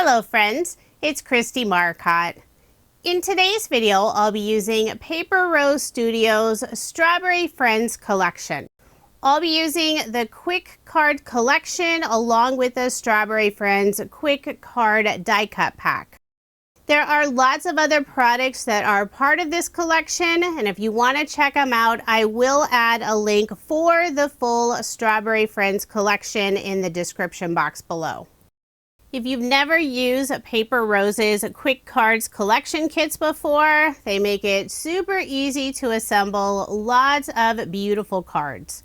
Hello friends, it's Kristie Marcotte. In today's video, I'll be using Paper Rose Studios' Strawberry Friends collection. I'll be using the Quick Card collection along with the Strawberry Friends Quick Card die cut pack. There are lots of other products that are part of this collection, and if you want to check them out, I will add a link for the full Strawberry Friends collection in the description box below. If you've never used Paper Rose's Quick Cards collection kits before, they make it super easy to assemble lots of beautiful cards.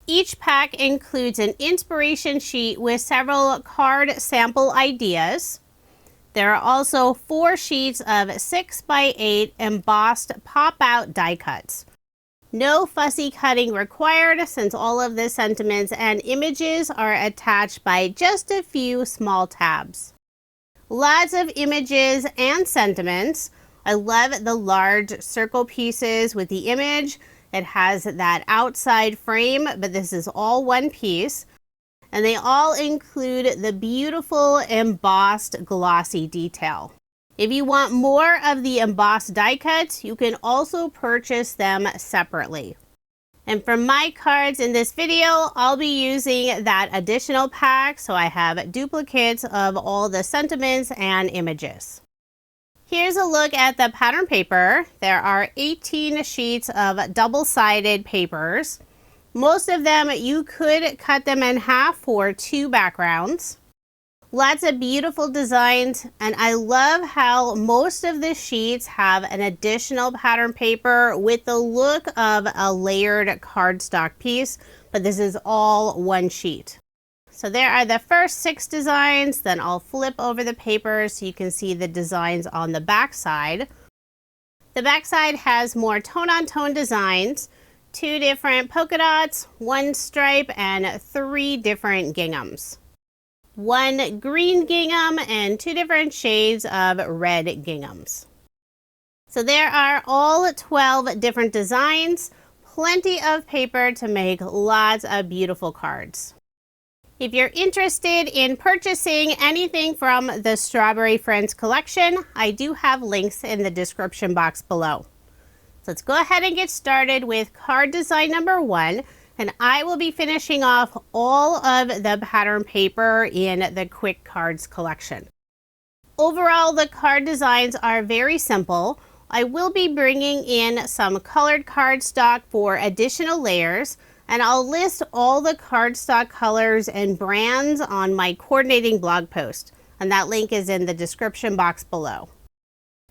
Each pack includes an inspiration sheet with several card sample ideas. There are also 4 sheets of 6x8 embossed pop-out die cuts. No fussy cutting required since all of the sentiments and images are attached by just a few small tabs. Lots of images and sentiments. I love the large circle pieces with the image. It has that outside frame, but this is all one piece. And they all include the beautiful embossed glossy detail. If you want more of the embossed die cuts, you can also purchase them separately. And for my cards in this video, I'll be using that additional pack, so I have duplicates of all the sentiments and images. Here's a look at the pattern paper. There are 18 sheets of double-sided papers. Most of them, you could cut them in half for 2 backgrounds. Lots of beautiful designs, and I love how most of the sheets have an additional pattern paper with the look of a layered cardstock piece, but this is all one sheet. So there are the first 6 designs, then I'll flip over the paper so you can see the designs on the back side. The back side has more tone-on-tone designs, 2 different polka dots, 1 stripe, and 3 different ginghams. 1 green gingham and 2 different shades of red ginghams. So there are all 12 different designs, plenty of paper to make lots of beautiful cards. If you're interested in purchasing anything from the Strawberry Friends collection, I do have links in the description box below. So let's go ahead and get started with card design number 1. And I will be finishing off all of the pattern paper in the Quick Cards collection. Overall, the card designs are very simple. I will be bringing in some colored cardstock for additional layers, and I'll list all the cardstock colors and brands on my coordinating blog post, and that link is in the description box below.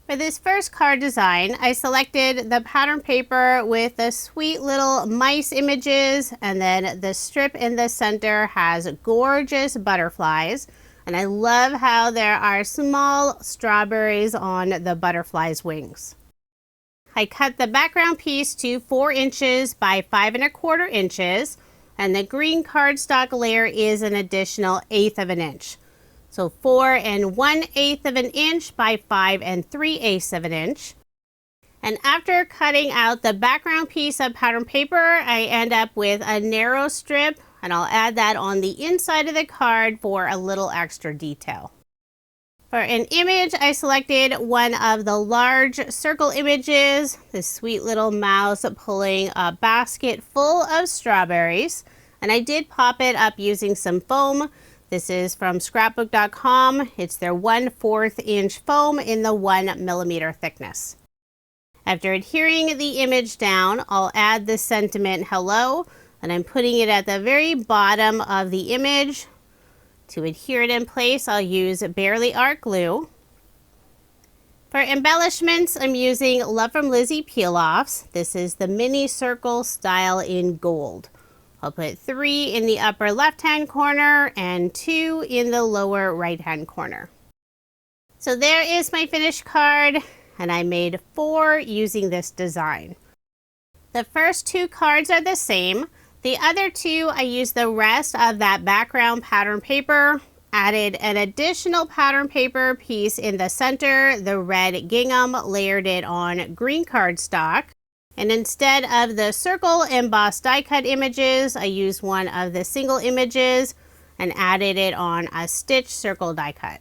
For this first card design, I selected the pattern paper with the sweet little mice images, and then the strip in the center has gorgeous butterflies. And I love how there are small strawberries on the butterflies' wings. I cut the background piece to 4 inches by 5 1/4 inches, and the green cardstock layer is an additional 1/8 of an inch. So 4 1/8 of an inch by 5 3/8 of an inch. And after cutting out the background piece of pattern paper, I end up with a narrow strip, and I'll add that on the inside of the card for a little extra detail. For an image, I selected one of the large circle images, this sweet little mouse pulling a basket full of strawberries. And I did pop it up using some foam. This is from scrapbook.com. It's their 1/4 inch foam in the 1 millimeter thickness. After adhering the image down, I'll add the sentiment hello, and I'm putting it at the very bottom of the image. To adhere it in place, I'll use Barely Art glue. For embellishments, I'm using Love from Lizzie peel-offs. This is the mini circle style in gold. I'll put 3 in the upper left-hand corner and 2 in the lower right-hand corner. So there is my finished card, and I made 4 using this design. The first 2 cards are the same. The other 2, I used the rest of that background pattern paper, added an additional pattern paper piece in the center, the red gingham, layered it on green cardstock. And instead of the circle embossed die cut images, I used one of the single images and added it on a stitch circle die cut.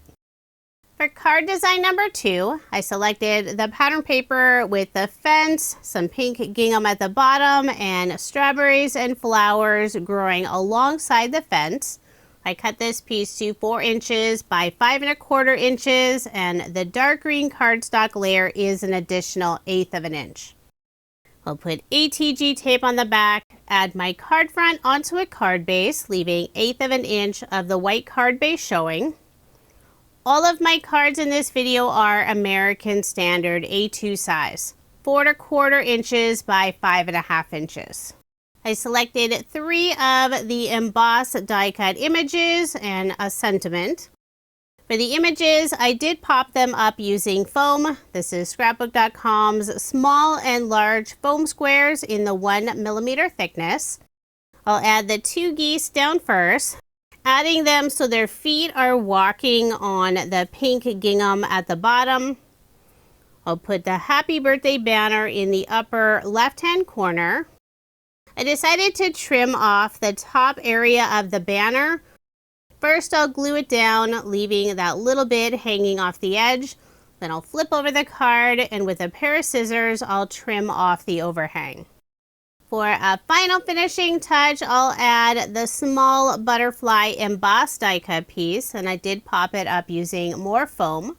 For card design number 2, I selected the pattern paper with the fence, some pink gingham at the bottom, and strawberries and flowers growing alongside the fence. I cut this piece to 4 inches by 5 1/4 inches, and the dark green cardstock layer is an additional 1/8 of an inch. I'll put ATG tape on the back, add my card front onto a card base, leaving 1/8 of an inch of the white card base showing. All of my cards in this video are American Standard A2 size, 4 1/4 inches by 5 1/2 inches. I selected 3 of the embossed die cut images and a sentiment. For the images, I did pop them up using foam. This is scrapbook.com's small and large foam squares in the 1 millimeter thickness. I'll add the 2 geese down first, adding them so their feet are walking on the pink gingham at the bottom. I'll put the happy birthday banner in the upper left-hand corner. I decided to trim off the top area of the banner. First, I'll glue it down, leaving that little bit hanging off the edge. Then I'll flip over the card, and with a pair of scissors, I'll trim off the overhang. For a final finishing touch, I'll add the small butterfly embossed die cut piece, and I did pop it up using more foam.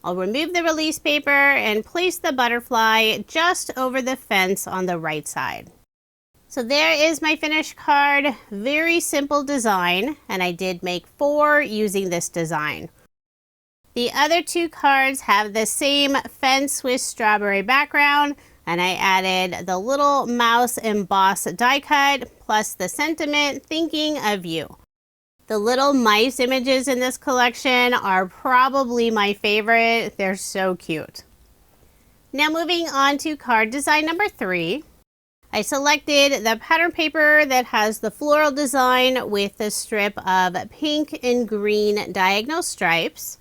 I'll remove the release paper and place the butterfly just over the fence on the right side. So there is my finished card. Very simple design, and I did make 4 using this design. The other 2 cards have the same fence with strawberry background, and I added the little mouse embossed die cut plus the sentiment thinking of you. The little mice images in this collection are probably my favorite. They're so cute. Now moving on to card design number 3. I selected the pattern paper that has the floral design with the strip of pink and green diagonal stripes.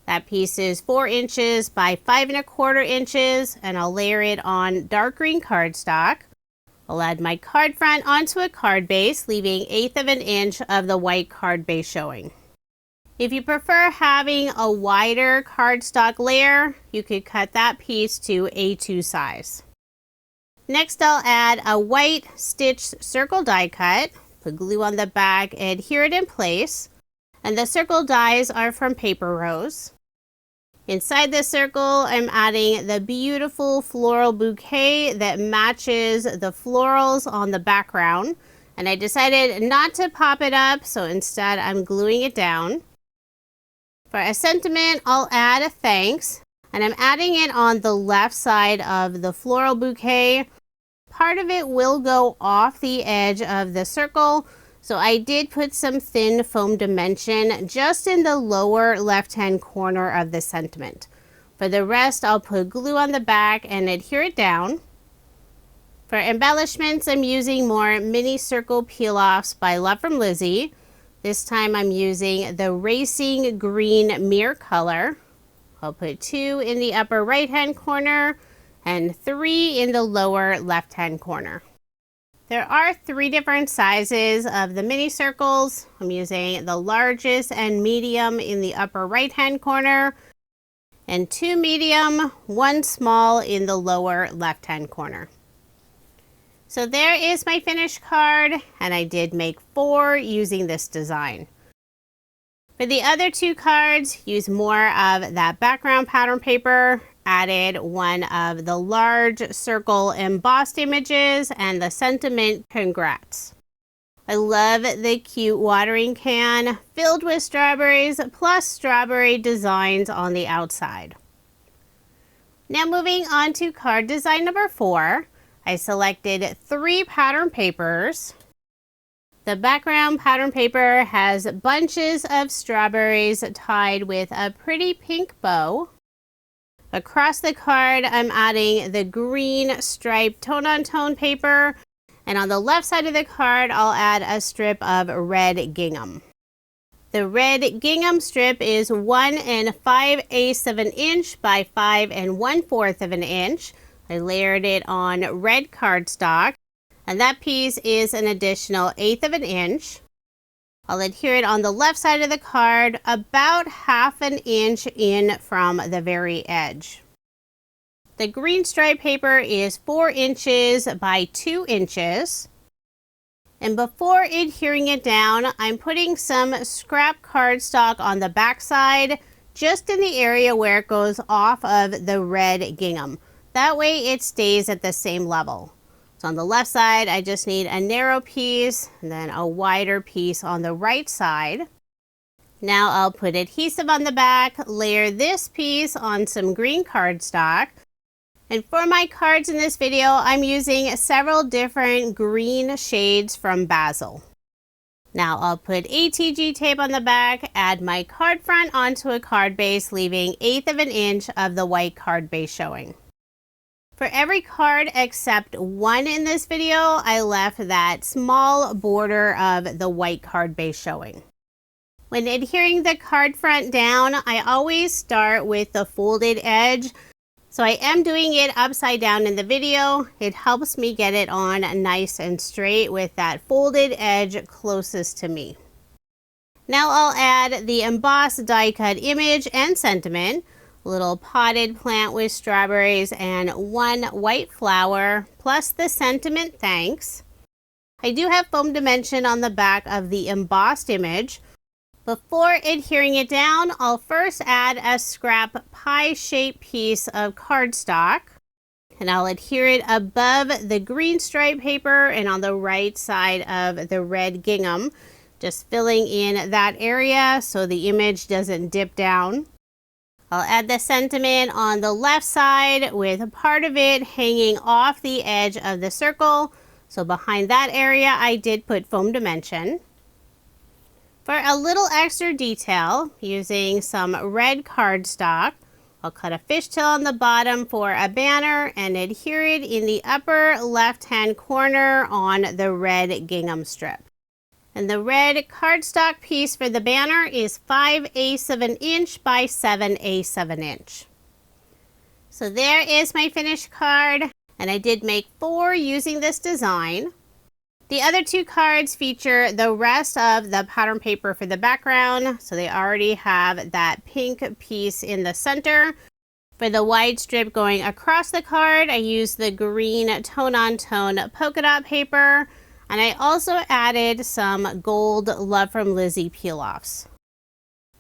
That piece is 4 inches by 5 1/4 inches, and I'll layer it on dark green cardstock. I'll add my card front onto a card base, leaving 1/8 of an inch of the white card base showing. If you prefer having a wider cardstock layer, you could cut that piece to A2 size. Next, I'll add a white stitched circle die cut, put glue on the back, and adhere it in place. And the circle dies are from Paper Rose. Inside the circle, I'm adding the beautiful floral bouquet that matches the florals on the background. And I decided not to pop it up, so instead I'm gluing it down. For a sentiment, I'll add a thanks. And I'm adding it on the left side of the floral bouquet. Part of it will go off the edge of the circle, so I did put some thin foam dimension just in the lower left-hand corner of the sentiment. For the rest, I'll put glue on the back and adhere it down. For embellishments, I'm using more mini circle peel-offs by Love from Lizzie. This time I'm using the Racing Green Mirror color. I'll put 2 in the upper right-hand corner and 3 in the lower left-hand corner. There are 3 different sizes of the mini circles. I'm using the largest and medium in the upper right-hand corner, and 2 medium, 1 small in the lower left-hand corner. So there is my finished card, and I did make 4 using this design. For the other 2 cards, use more of that background pattern paper, added 1 of the large circle embossed images, and the sentiment congrats. I love the cute watering can filled with strawberries plus strawberry designs on the outside. Now moving on to card design number 4, I selected 3 pattern papers. The background pattern paper has bunches of strawberries tied with a pretty pink bow. Across the card, I'm adding the green striped tone-on-tone paper, and on the left side of the card, I'll add a strip of red gingham. The red gingham strip is 1 5/8 of an inch by 5 1/4 of an inch. I layered it on red cardstock. And that piece is an additional 1/8 of an inch. I'll adhere it on the left side of the card, about 1/2 inch in from the very edge. The green stripe paper is 4 inches by 2 inches. And before adhering it down, I'm putting some scrap cardstock on the back side, just in the area where it goes off of the red gingham. That way it stays at the same level. So on the left side, I just need a narrow piece and then a wider piece on the right side. Now I'll put adhesive on the back, layer this piece on some green cardstock. And for my cards in this video, I'm using several different green shades from Basil. Now I'll put ATG tape on the back, add my card front onto a card base, leaving 1/8 inch of the white card base showing. For every card except one in this video, I left that small border of the white card base showing. When adhering the card front down, I always start with the folded edge. So I am doing it upside down in the video. It helps me get it on nice and straight with that folded edge closest to me. Now I'll add the embossed die cut image and sentiment, a little potted plant with strawberries and 1 white flower, plus the sentiment thanks. I do have foam dimension on the back of the embossed image. Before adhering it down, I'll first add a scrap pie-shaped piece of cardstock, and I'll adhere it above the green stripe paper and on the right side of the red gingham, just filling in that area so the image doesn't dip down. I'll add the sentiment on the left side with part of it hanging off the edge of the circle. So behind that area, I did put foam dimension. For a little extra detail, using some red cardstock, I'll cut a fishtail on the bottom for a banner and adhere it in the upper left-hand corner on the red gingham strip. And the red cardstock piece for the banner is 5/8 of an inch by 7/8 of an inch. So there is my finished card, and I did make 4 using this design. The other 2 cards feature the rest of the pattern paper for the background, so they already have that pink piece in the center. For the wide strip going across the card, I used the green tone-on-tone polka dot paper, and I also added some gold Love from Lizzie peel-offs.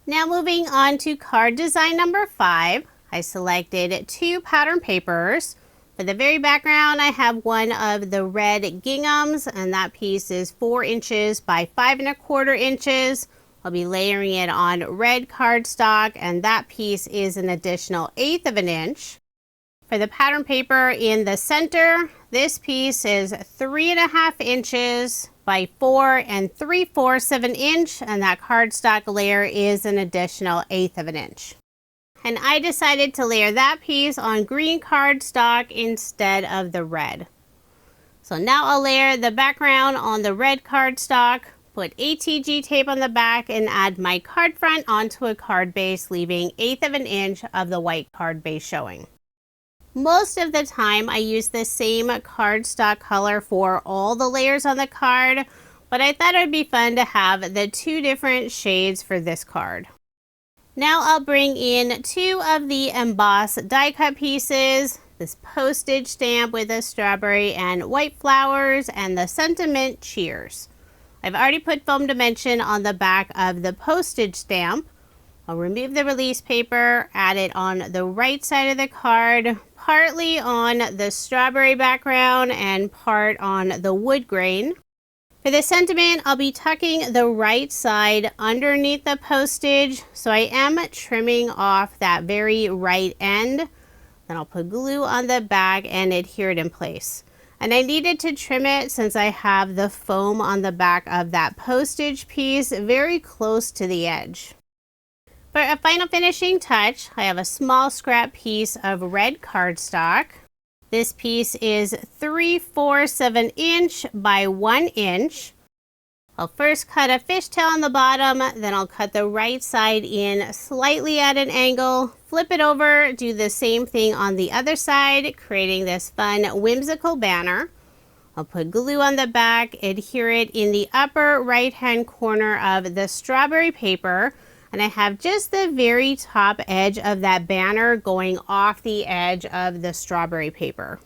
Now moving on to card design number 5, I selected 2 pattern papers. For the very background, I have one of the red ginghams, and that piece is 4 inches by 5 1/4 inches. I'll be layering it on red cardstock, and that piece is an additional 1/8 of an inch. For the pattern paper in the center, this piece is 3 1/2 inches by 4 3/4 of an inch, and that cardstock layer is an additional 1/8 of an inch. And I decided to layer that piece on green cardstock instead of the red. So now I'll layer the background on the red cardstock, put ATG tape on the back, and add my card front onto a card base, leaving 1/8 of an inch of the white card base showing. Most of the time I use the same cardstock color for all the layers on the card, but I thought it would be fun to have the 2 different shades for this card. Now I'll bring in 2 of the embossed die cut pieces, this postage stamp with a strawberry and white flowers, and the sentiment cheers. I've already put foam dimension on the back of the postage stamp. I'll remove the release paper, add it on the right side of the card, partly on the strawberry background and part on the wood grain. For the sentiment, I'll be tucking the right side underneath the postage, so I am trimming off that very right end. Then I'll put glue on the back and adhere it in place. And I needed to trim it since I have the foam on the back of that postage piece very close to the edge. For a final finishing touch, I have a small scrap piece of red cardstock. This piece is 3/4 of an inch by 1 inch. I'll first cut a fishtail on the bottom, then I'll cut the right side in slightly at an angle, flip it over, do the same thing on the other side, creating this fun whimsical banner. I'll put glue on the back, adhere it in the upper right-hand corner of the strawberry paper, and I have just the very top edge of that banner going off the edge of the strawberry paper.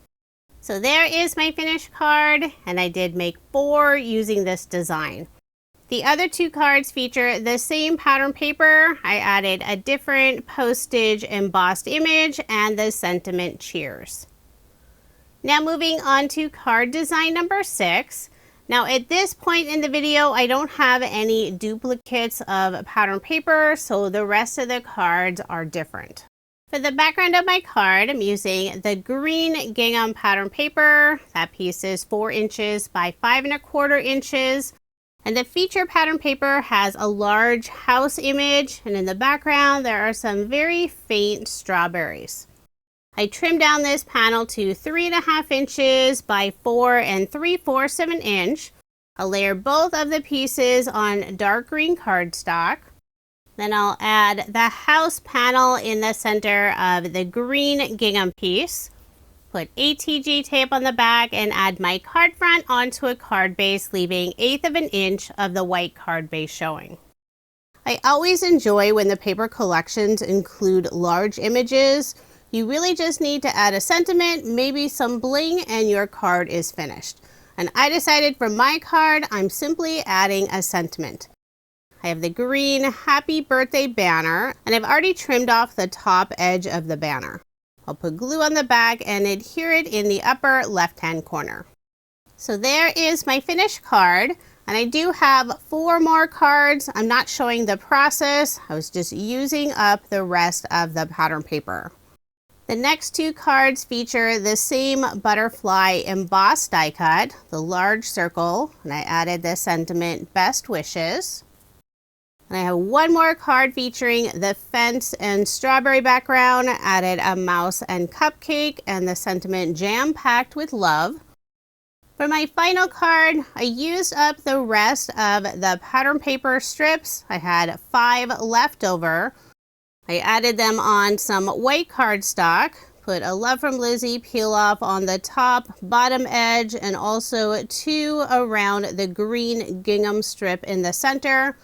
So there is my finished card, and I did make 4 using this design. The other 2 cards feature the same pattern paper. I added a different postage embossed image and the sentiment cheers. Now moving on to card design number 6. Now at this point in the video, I don't have any duplicates of pattern paper, so the rest of the cards are different. For the background of my card, I'm using the green gingham pattern paper. That piece is 4 inches by 5 1/4 inches. And the feature pattern paper has a large house image, and in the background there are some very faint strawberries. I trimmed down this panel to 3 1/2 inches by 4 3/4 of an inch. I'll layer both of the pieces on dark green cardstock. Then I'll add the house panel in the center of the green gingham piece. Put ATG tape on the back and add my card front onto a card base, leaving 1/8 of an inch of the white card base showing. I always enjoy when the paper collections include large images. You really just need to add a sentiment, maybe some bling, and your card is finished. And I decided for my card, I'm simply adding a sentiment. I have the green happy birthday banner, and I've already trimmed off the top edge of the banner. I'll put glue on the back and adhere it in the upper left-hand corner. So there is my finished card, and I do have 4 more cards. I'm not showing the process. I was just using up the rest of the pattern paper. The next 2 cards feature the same butterfly embossed die cut, the large circle, and I added the sentiment best wishes. And I have 1 more card featuring the fence and strawberry background, added a mouse and cupcake and the sentiment jam-packed with love. For my final card, I used up the rest of the pattern paper strips. I had 5 left over. I added them on some white cardstock, put a Love from Lizzie peel off on the top, bottom edge, and also 2 around the green gingham strip in the center.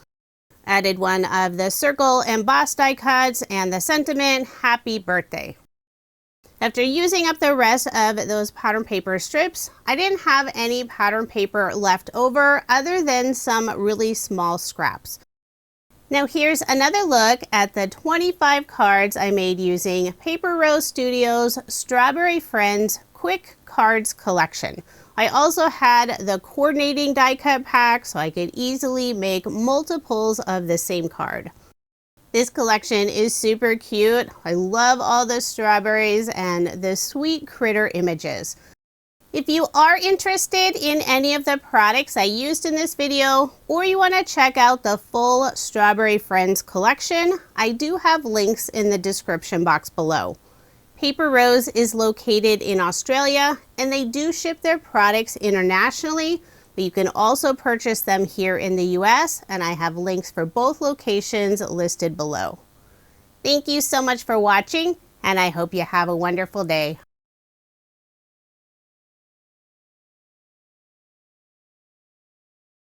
Added 1 of the circle embossed die cuts and the sentiment happy birthday. After using up the rest of those pattern paper strips, I didn't have any pattern paper left over other than some really small scraps. Now here's another look at the 25 cards I made using Paper Rose Studios Strawberry Friends Quick Cards Collection. I also had the coordinating die cut pack so I could easily make multiples of the same card. This collection is super cute. I love all the strawberries and the sweet critter images. If you are interested in any of the products I used in this video, or you want to check out the full Strawberry Friends collection, I do have links in the description box below. Paper Rose is located in Australia, and they do ship their products internationally, but you can also purchase them here in the US, and I have links for both locations listed below. Thank you so much for watching, and I hope you have a wonderful day.